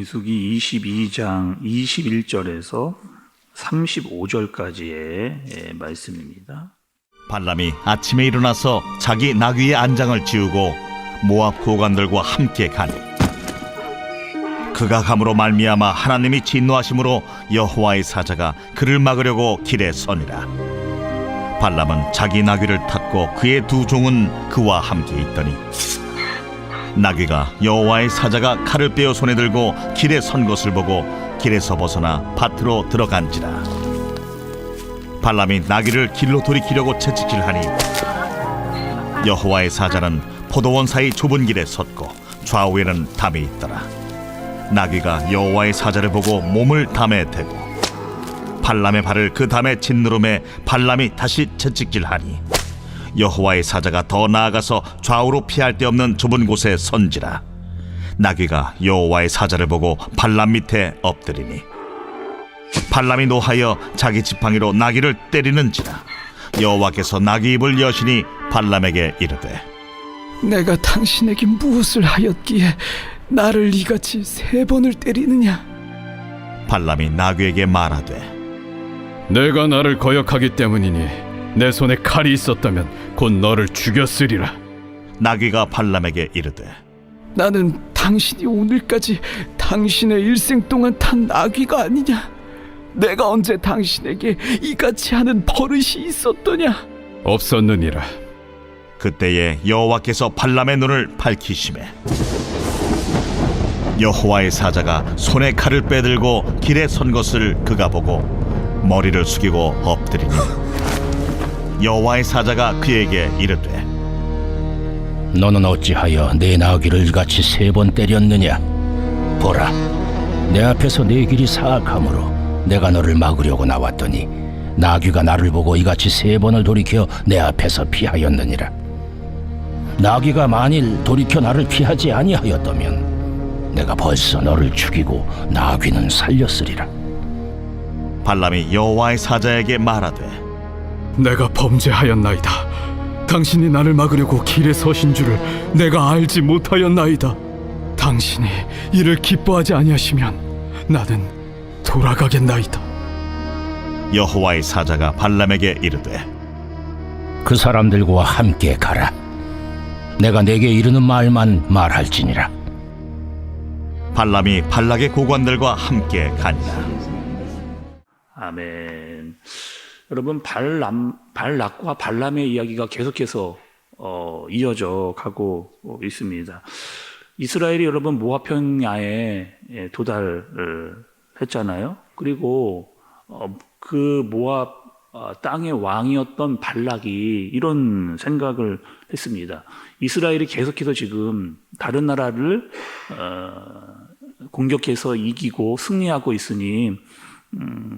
민수기 22장 21절에서 35절까지의 말씀입니다. 발람이 아침에 일어나서 자기 나귀의 안장을 지우고 모압 고관들과 함께 가니 그가 감으로 말미암아 하나님이 진노하심으로 여호와의 사자가 그를 막으려고 길에 서니라. 발람은 자기 나귀를 탔고 그의 두 종은 그와 함께 있더니 나귀가 여호와의 사자가 칼을 빼어 손에 들고 길에 선 것을 보고 길에서 벗어나 밭으로 들어간지라. 발람이 나귀를 길로 돌이키려고 채찍질하니 여호와의 사자는 포도원 사이 좁은 길에 섰고 좌우에는 담이 있더라. 나귀가 여호와의 사자를 보고 몸을 담에 대고 발람의 발을 그 담에 짓누름에 발람이 다시 채찍질하니 여호와의 사자가 더 나아가서 좌우로 피할 데 없는 좁은 곳에 선지라. 나귀가 여호와의 사자를 보고 발람 밑에 엎드리니 발람이 노하여 자기 지팡이로 나귀를 때리는지라. 여호와께서 나귀 입을 여시니 발람에게 이르되 내가 당신에게 무엇을 하였기에 나를 이같이 3번을 때리느냐? 발람이 나귀에게 말하되 내가 나를 거역하기 때문이니 내 손에 칼이 있었다면 곧 너를 죽였으리라. 나귀가 발람에게 이르되 나는 당신이 오늘까지 당신의 일생 동안 탄 나귀가 아니냐? 내가 언제 당신에게 이같이 하는 버릇이 있었더냐? 없었느니라. 그때에 여호와께서 발람의 눈을 밝히시매 여호와의 사자가 손에 칼을 빼들고 길에 선 것을 그가 보고 머리를 숙이고 엎드리니 여호와의 사자가 그에게 이르되 너는 어찌하여 내 나귀를 이같이 3번 때렸느냐? 보라, 내 앞에서 내 길이 사악하므로 내가 너를 막으려고 나왔더니 나귀가 나를 보고 이같이 3번을 돌이켜 내 앞에서 피하였느니라. 나귀가 만일 돌이켜 나를 피하지 아니하였다면 내가 벌써 너를 죽이고 나귀는 살렸으리라. 발람이 여호와의 사자에게 말하되 내가 범죄하였나이다. 당신이 나를 막으려고 길에 서신 줄을 내가 알지 못하였나이다. 당신이 이를 기뻐하지 아니하시면 나는 돌아가겠나이다. 여호와의 사자가 발람에게 이르되 그 사람들과 함께 가라. 내가 내게 이르는 말만 말할지니라. 발람이 발락의 고관들과 함께 가니라. 아멘. 여러분, 발락과 발람의 이야기가 계속해서 이어져 가고 있습니다. 이스라엘이 여러분 모압 평야에 도달을 했잖아요. 그리고 그 모압 땅의 왕이었던 발락이 이런 생각을 했습니다. 이스라엘이 계속해서 지금 다른 나라를 공격해서 이기고 승리하고 있으니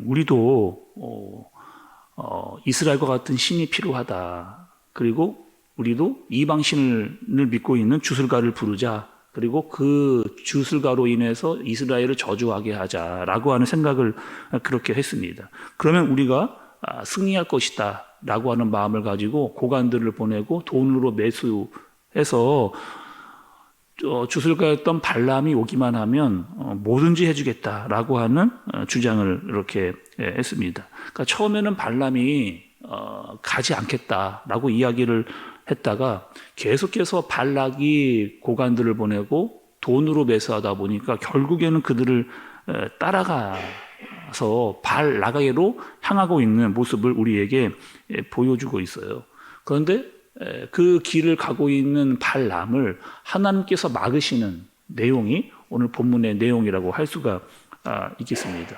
우리도 이스라엘과 같은 신이 필요하다. 그리고 우리도 이방신을 믿고 있는 주술가를 부르자. 그리고 그 주술가로 인해서 이스라엘을 저주하게 하자라고 하는 생각을 그렇게 했습니다. 그러면 우리가 승리할 것이다 라고 하는 마음을 가지고 고관들을 보내고 돈으로 매수해서 주술가였던 발람이 오기만 하면 뭐든지 해주겠다라고 하는 주장을 이렇게 했습니다. 그러니까 처음에는 발람이 가지 않겠다라고 이야기를 했다가 계속해서 발락이 고관들을 보내고 돈으로 매수하다 보니까 결국에는 그들을 따라가서 발락에로 향하고 있는 모습을 우리에게 보여주고 있어요. 그런데 그 길을 가고 있는 발람을 하나님께서 막으시는 내용이 오늘 본문의 내용이라고 할 수가 있겠습니다.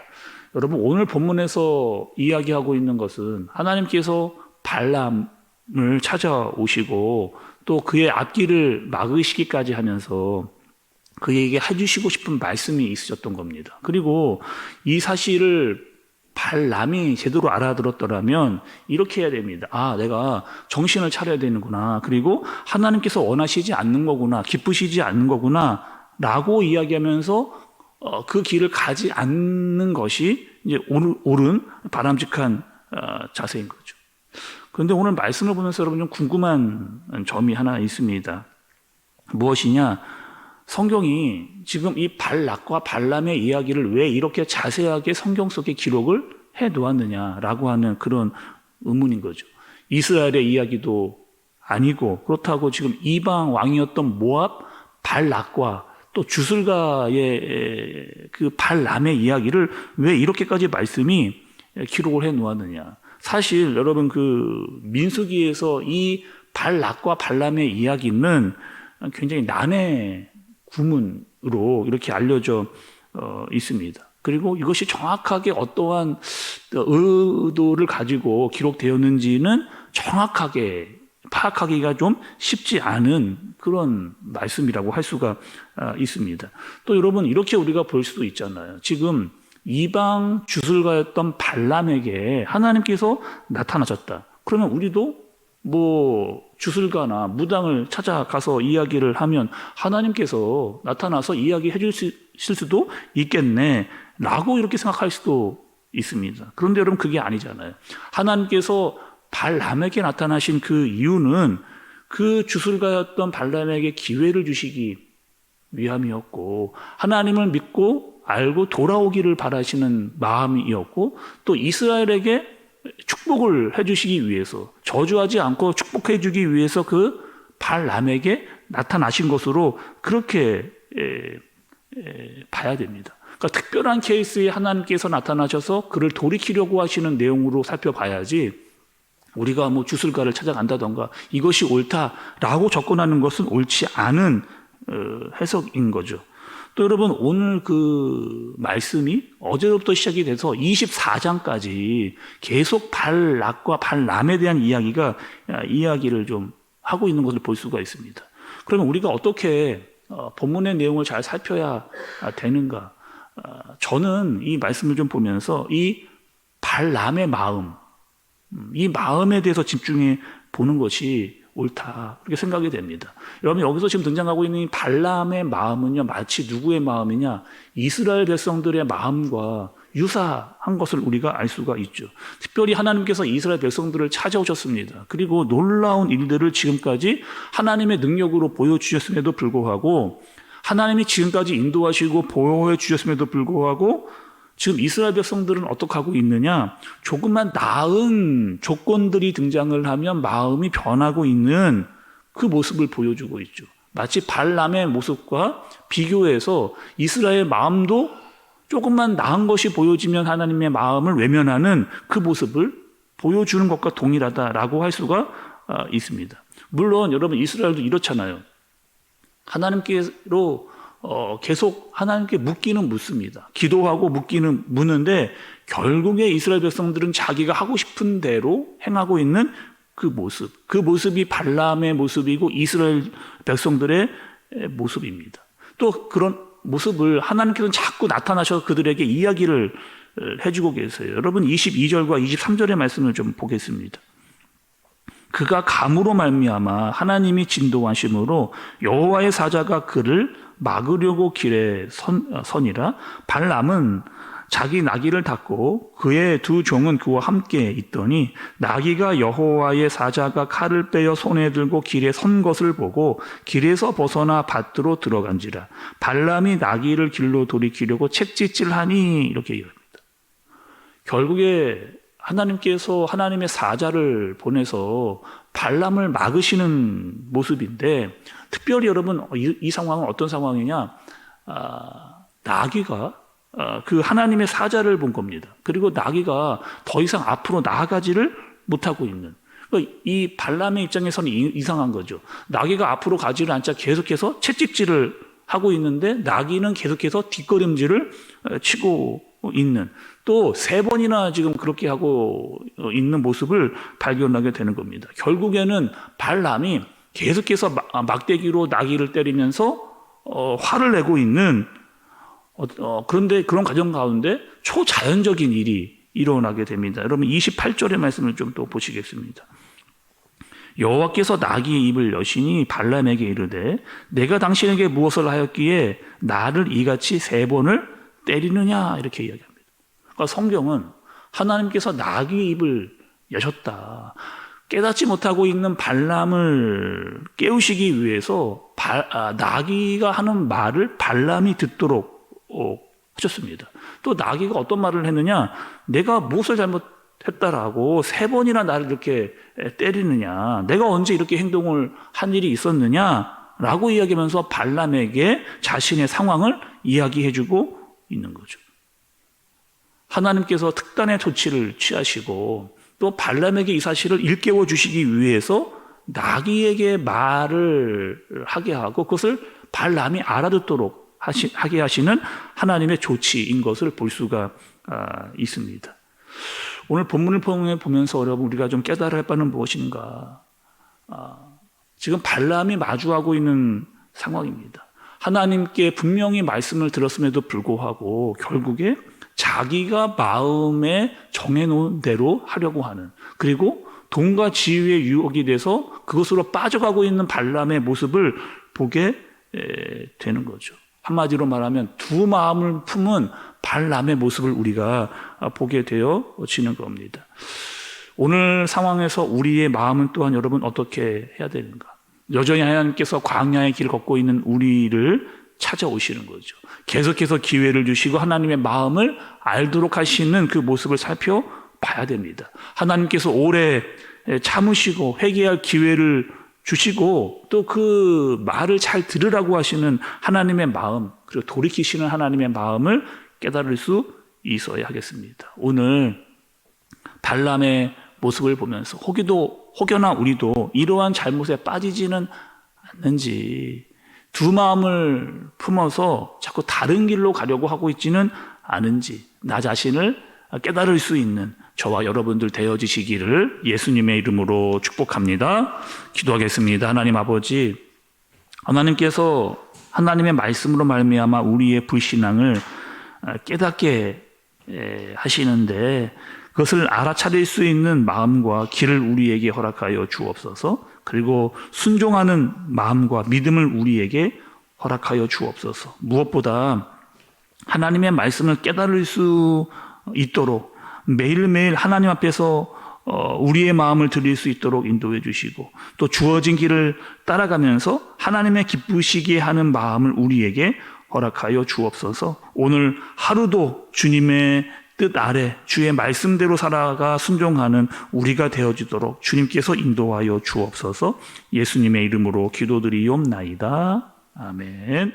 여러분, 오늘 본문에서 이야기하고 있는 것은 하나님께서 발람을 찾아오시고 또 그의 앞길을 막으시기까지 하면서 그에게 해주시고 싶은 말씀이 있으셨던 겁니다. 그리고 이 사실을 발람이 제대로 알아들었더라면 이렇게 해야 됩니다. 내가 정신을 차려야 되는구나. 그리고 하나님께서 원하시지 않는 거구나. 기쁘시지 않는 거구나. 라고 이야기하면서 그 길을 가지 않는 것이 이제 옳은 바람직한 자세인 거죠. 그런데 오늘 말씀을 보면서 여러분 좀 궁금한 점이 하나 있습니다. 무엇이냐? 성경이 지금 이 발락과 발람의 이야기를 왜 이렇게 자세하게 성경 속에 기록을 해 놓았느냐라고 하는 그런 의문인 거죠. 이스라엘의 이야기도 아니고 그렇다고 지금 이방 왕이었던 모압 발락과 또 주술가의 그 발람의 이야기를 왜 이렇게까지 말씀이 기록을 해 놓았느냐. 사실 여러분 그 민수기에서 이 발락과 발람의 이야기는 굉장히 난해 구문으로 이렇게 알려져 있습니다. 그리고 이것이 정확하게 어떠한 의도를 가지고 기록되었는지는 정확하게 파악하기가 좀 쉽지 않은 그런 말씀이라고 할 수가 있습니다. 또 여러분 이렇게 우리가 볼 수도 있잖아요. 지금 이방 주술가였던 발람에게 하나님께서 나타나셨다. 그러면 우리도 뭐 주술가나 무당을 찾아가서 이야기를 하면 하나님께서 나타나서 이야기해 주실 수도 있겠네 라고 이렇게 생각할 수도 있습니다. 그런데 여러분 그게 아니잖아요. 하나님께서 발람에게 나타나신 그 이유는 그 주술가였던 발람에게 기회를 주시기 위함이었고 하나님을 믿고 알고 돌아오기를 바라시는 마음이었고 또 이스라엘에게 축복을 해주시기 위해서 저주하지 않고 축복해 주기 위해서 그 발람에게 나타나신 것으로 그렇게 봐야 됩니다. 그러니까 특별한 케이스에 하나님께서 나타나셔서 그를 돌이키려고 하시는 내용으로 살펴봐야지 우리가 뭐 주술가를 찾아간다던가 이것이 옳다라고 접근하는 것은 옳지 않은 해석인 거죠. 또 여러분 오늘 그 말씀이 어제부터 시작이 돼서 24장까지 계속 발락과 발람에 대한 이야기를 좀 하고 있는 것을 볼 수가 있습니다. 그러면 우리가 어떻게 본문의 내용을 잘 살펴야 되는가? 저는 이 말씀을 좀 보면서 이 발람의 마음, 이 마음에 대해서 집중해 보는 것이 옳다 그렇게 생각이 됩니다. 여러분 여기서 지금 등장하고 있는 이 발람의 마음은요 마치 누구의 마음이냐 이스라엘 백성들의 마음과 유사한 것을 우리가 알 수가 있죠. 특별히 하나님께서 이스라엘 백성들을 찾아오셨습니다. 그리고 놀라운 일들을 지금까지 하나님의 능력으로 보여주셨음에도 불구하고 하나님이 지금까지 인도하시고 보호해 주셨음에도 불구하고 지금 이스라엘 백성들은 어떻게 하고 있느냐? 조금만 나은 조건들이 등장을 하면 마음이 변하고 있는 그 모습을 보여주고 있죠. 마치 발람의 모습과 비교해서 이스라엘 마음도 조금만 나은 것이 보여지면 하나님의 마음을 외면하는 그 모습을 보여주는 것과 동일하다라고 할 수가 있습니다. 물론 여러분 이스라엘도 이렇잖아요. 하나님께로 계속 하나님께 묻기는 묻습니다. 기도하고 묻기는 묻는데 결국에 이스라엘 백성들은 자기가 하고 싶은 대로 행하고 있는 그 모습이 발람의 모습이고 이스라엘 백성들의 모습입니다. 또 그런 모습을 하나님께서는 자꾸 나타나셔서 그들에게 이야기를 해주고 계세요. 여러분 22절과 23절의 말씀을 좀 보겠습니다. 그가 감으로 말미암아 하나님이 진도하심으로 여호와의 사자가 그를 막으려고 길에 선이라 발람은 자기 나귀를 탔고 그의 두 종은 그와 함께 있더니 나귀가 여호와의 사자가 칼을 빼어 손에 들고 길에 선 것을 보고 길에서 벗어나 밭으로 들어간지라 발람이 나귀를 길로 돌이키려고 채찍질하니 이렇게 얘기합니다. 결국에 하나님께서 하나님의 사자를 보내서 발람을 막으시는 모습인데 특별히 여러분 이 상황은 어떤 상황이냐 나귀가 그 하나님의 사자를 본 겁니다. 그리고 나귀가 더 이상 앞으로 나아가지를 못하고 있는 그러니까 이 발람의 입장에서는 이상한 거죠. 나귀가 앞으로 가지를 않자 계속해서 채찍질을 하고 있는데 나귀는 계속해서 뒷걸음질을 치고 있는 또 3번이나 지금 그렇게 하고 있는 모습을 발견하게 되는 겁니다. 결국에는 발람이 계속해서 막대기로 나귀를 때리면서 화를 내고 있는 그런데 그런 과정 가운데 초자연적인 일이 일어나게 됩니다. 여러분 28절의 말씀을 좀 또 보시겠습니다. 여호와께서 나귀의 입을 여시니 발람에게 이르되 내가 당신에게 무엇을 하였기에 나를 이같이 3번을 때리느냐 이렇게 이야기합니다. 그러니까 성경은 하나님께서 나귀의 입을 여셨다. 깨닫지 못하고 있는 발람을 깨우시기 위해서 나귀가 하는 말을 발람이 듣도록 하셨습니다. 또 나귀가 어떤 말을 했느냐? 내가 무엇을 잘못했다라고 3번이나 나를 이렇게 때리느냐? 내가 언제 이렇게 행동을 한 일이 있었느냐? 라고 이야기하면서 발람에게 자신의 상황을 이야기해주고 있는 거죠. 하나님께서 특단의 조치를 취하시고 또 발람에게 이 사실을 일깨워 주시기 위해서 나귀에게 말을 하게 하고 그것을 발람이 알아듣도록 하게 하시는 하나님의 조치인 것을 볼 수가 있습니다. 오늘 본문을 보면서 여러분 우리가 좀 깨달아야 할 바는 무엇인가? 지금 발람이 마주하고 있는 상황입니다. 하나님께 분명히 말씀을 들었음에도 불구하고 결국에 자기가 마음에 정해놓은 대로 하려고 하는, 그리고 돈과 지위의 유혹이 돼서 그것으로 빠져가고 있는 발람의 모습을 보게 되는 거죠. 한마디로 말하면 두 마음을 품은 발람의 모습을 우리가 보게 되어지는 겁니다. 오늘 상황에서 우리의 마음은 또한 여러분 어떻게 해야 되는가? 여전히 하나님께서 광야의 길을 걷고 있는 우리를 찾아오시는 거죠. 계속해서 기회를 주시고 하나님의 마음을 알도록 하시는 그 모습을 살펴봐야 됩니다. 하나님께서 오래 참으시고 회개할 기회를 주시고 또 그 말을 잘 들으라고 하시는 하나님의 마음, 그리고 돌이키시는 하나님의 마음을 깨달을 수 있어야 하겠습니다. 오늘 발람의 모습을 보면서 혹여나 우리도 이러한 잘못에 빠지지는 않는지, 두 마음을 품어서 자꾸 다른 길로 가려고 하고 있지는 않은지 나 자신을 깨달을 수 있는 저와 여러분들 되어지시기를 예수님의 이름으로 축복합니다. 기도하겠습니다. 하나님 아버지, 하나님께서 하나님의 말씀으로 말미암아 우리의 불신앙을 깨닫게 하시는데 그것을 알아차릴 수 있는 마음과 길을 우리에게 허락하여 주옵소서. 그리고 순종하는 마음과 믿음을 우리에게 허락하여 주옵소서. 무엇보다 하나님의 말씀을 깨달을 수 있도록 매일매일 하나님 앞에서 우리의 마음을 드릴 수 있도록 인도해 주시고 또 주어진 길을 따라가면서 하나님의 기쁘시게 하는 마음을 우리에게 허락하여 주옵소서. 오늘 하루도 주님의 뜻 아래 주의 말씀대로 살아가 순종하는 우리가 되어지도록 주님께서 인도하여 주옵소서. 예수님의 이름으로 기도드리옵나이다. 아멘.